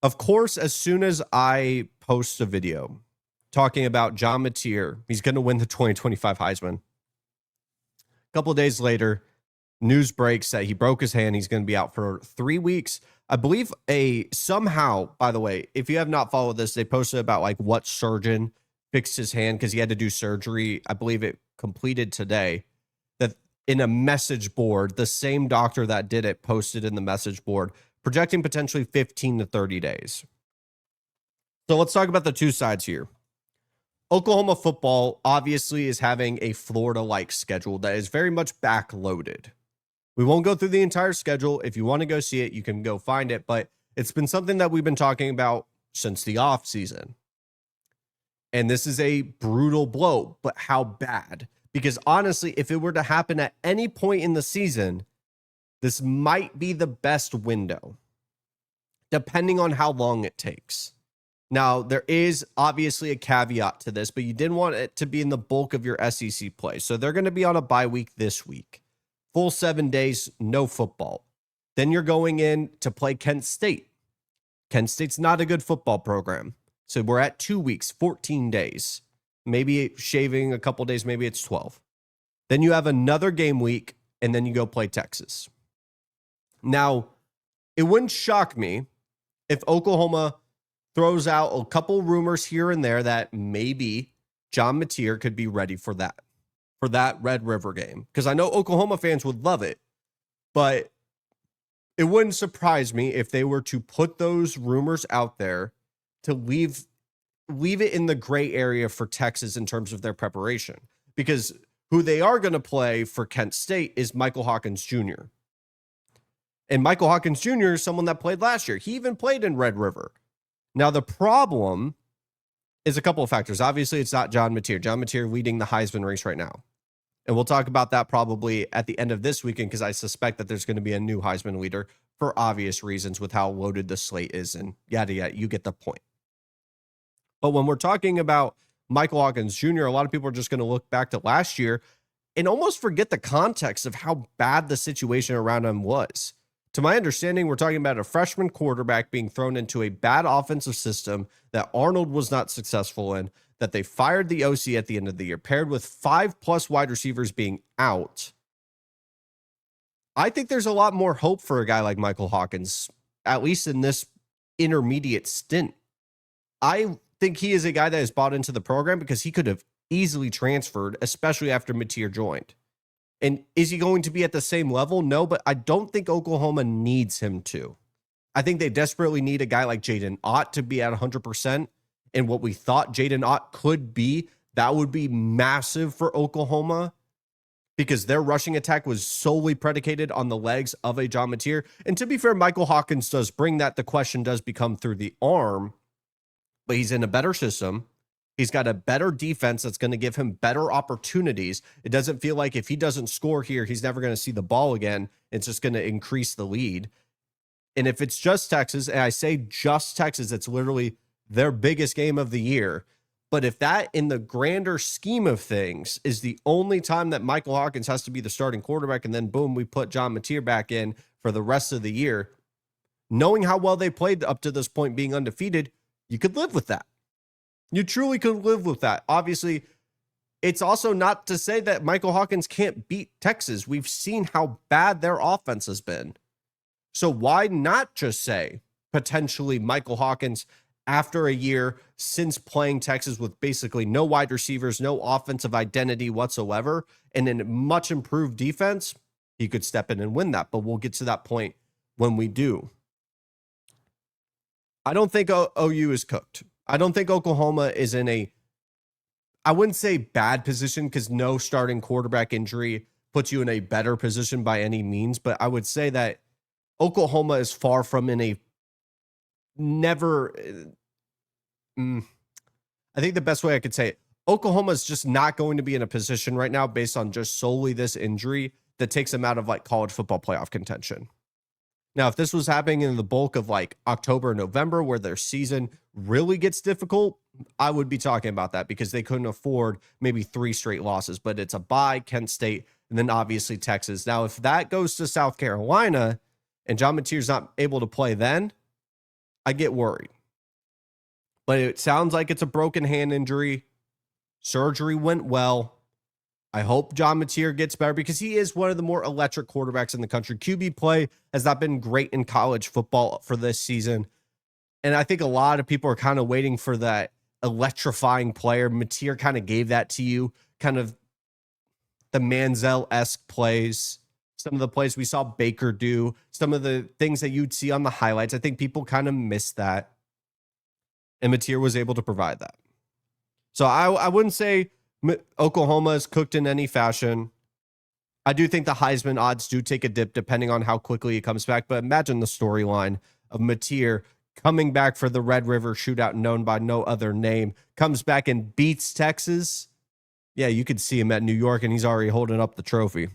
Of course, as soon as I post a video talking about John Mateer, he's going to win the 2025 Heisman. A couple of days later, news breaks that he broke his hand. He's going to be out for 3 weeks. I believe somehow, by the way, if you have not followed this, they posted about like what surgeon fixed his hand because he had to do surgery. I believe it completed today. That in a message board, the same doctor that did it posted in the message board, projecting potentially 15 to 30 days. So let's talk about the two sides here. Oklahoma football obviously is having a Florida-like schedule that is very much backloaded. We won't go through the entire schedule. If you want to go see it, you can go find it. But it's been something that we've been talking about since the off season. And this is a brutal blow, but how bad? Because honestly, if it were to happen at any point in the season, this might be the best window, depending on how long it takes. Now, there is obviously a caveat to this, but you didn't want it to be in the bulk of your SEC play. So they're going to be on a bye week this week. Full 7 days, no football. Then you're going in to play Kent State. Kent State's not a good football program. So we're at 2 weeks, 14 days. Maybe shaving a couple days, maybe it's 12. Then you have another game week, and then you go play Texas. Now, it wouldn't shock me if Oklahoma throws out a couple rumors here and there that maybe John Mateer could be ready for that Red River game. Because I know Oklahoma fans would love it, but it wouldn't surprise me if they were to put those rumors out there to leave it in the gray area for Texas in terms of their preparation. Because who they are going to play for Kent State is Michael Hawkins Jr. And Michael Hawkins Jr. is someone that played last year. He even played in Red River. Now, the problem is a couple of factors. Obviously, it's not John Mateer. John Mateer leading the Heisman race right now. And we'll talk about that probably at the end of this weekend because I suspect that there's going to be a new Heisman leader for obvious reasons with how loaded the slate is and yada, yada. You get the point. But when we're talking about Michael Hawkins Jr., a lot of people are just going to look back to last year and almost forget the context of how bad the situation around him was. To my understanding, we're talking about a freshman quarterback being thrown into a bad offensive system that Arnold was not successful in, that they fired the OC at the end of the year, paired with 5+ wide receivers being out. I think there's a lot more hope for a guy like Michael Hawkins, at least in this intermediate stint. I think he is a guy that has bought into the program because he could have easily transferred, especially after Mateer joined. And is he going to be at the same level? No, but I don't think Oklahoma needs him to. I think they desperately need a guy like Jaden Ott to be at 100%. And what we thought Jaden Ott could be, that would be massive for Oklahoma because their rushing attack was solely predicated on the legs of a John Mateer. And to be fair, Michael Hawkins does bring that. The question does become through the arm, but he's in a better system. He's got a better defense that's going to give him better opportunities. It doesn't feel like if he doesn't score here, he's never going to see the ball again. It's just going to increase the lead. And if it's just Texas, and I say just Texas, it's literally their biggest game of the year. But if that, in the grander scheme of things, is the only time that Michael Hawkins has to be the starting quarterback, and then boom, we put John Mateer back in for the rest of the year, knowing how well they played up to this point being undefeated, you could live with that. You truly could live with that. Obviously, it's also not to say that Michael Hawkins can't beat Texas. We've seen how bad their offense has been. So why not just say potentially Michael Hawkins after a year since playing Texas with basically no wide receivers, no offensive identity whatsoever, and in much improved defense, he could step in and win that. But we'll get to that point when we do. I don't think OU is cooked. I don't think Oklahoma is in a, I wouldn't say bad position because no starting quarterback injury puts you in a better position by any means, but I would say that Oklahoma is far from in a never, I think the best way I could say it, Oklahoma is just not going to be in a position right now based on just solely this injury that takes them out of like college football playoff contention. Now, if this was happening in the bulk of like October, November, where their season really gets difficult, I would be talking about that because they couldn't afford maybe 3 straight losses, but it's a bye, Kent State, and then obviously Texas. Now, if that goes to South Carolina and John Mateer's not able to play then, I get worried. But it sounds like it's a broken hand injury. Surgery went well. I hope John Mateer gets better because he is one of the more electric quarterbacks in the country. QB play has not been great in college football for this season. And I think a lot of people are kind of waiting for that electrifying player. Mateer kind of gave that to you, kind of the Manziel-esque plays, some of the plays we saw Baker do, some of the things that you'd see on the highlights. I think people kind of miss that. And Mateer was able to provide that. So I wouldn't say Oklahoma is cooked in any fashion. I do think the Heisman odds do take a dip depending on how quickly he comes back. But imagine the storyline of Mateer coming back for the Red River Shootout, known by no other name, comes back and beats Texas. Yeah, you could see him at New York, and he's already holding up the trophy.